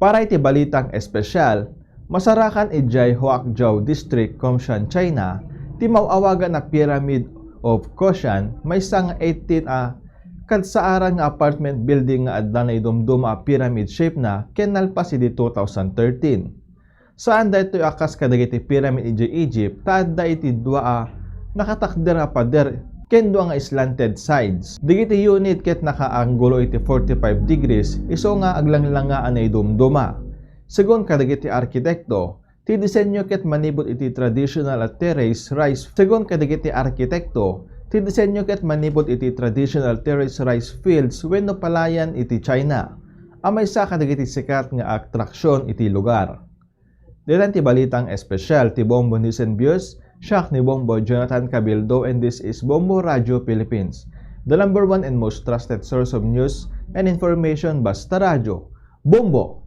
Para iti balitang espesyal, masarakan ijay Huaqiao District, Kumshan, China, ti mawawagan na Pyramid of Kushan, may isang 18 kadsaaran nga apartment building nga adda na idumdum pyramid shape na kenalpas idi 2013. Saan da ito akas kadagiti pyramid ijay Egypt, taadda iti dua nakatakder nga pader kendo nga slanted sides. Digiti unit ket nakaanggulo iti 45 degrees, iso nga aglanglangaan na idumduma. Segon kadagiti arkitekto, ti disenyo ket manibot iti traditional at terrace rice. Segon kadagiti arkitekto, ti disenyo ket manibot iti traditional terrace rice fields wenno palayan iti China. Amay sa kadagiti sikat nga atraksyon iti lugar. Dilan ti balitang espesyal ti Bombo News and Views, siya ni Bombo Jonathan Cabildo, and this is Bombo Radio Philippines, the #1 and most trusted source of news and information. Basta radyo, Bombo!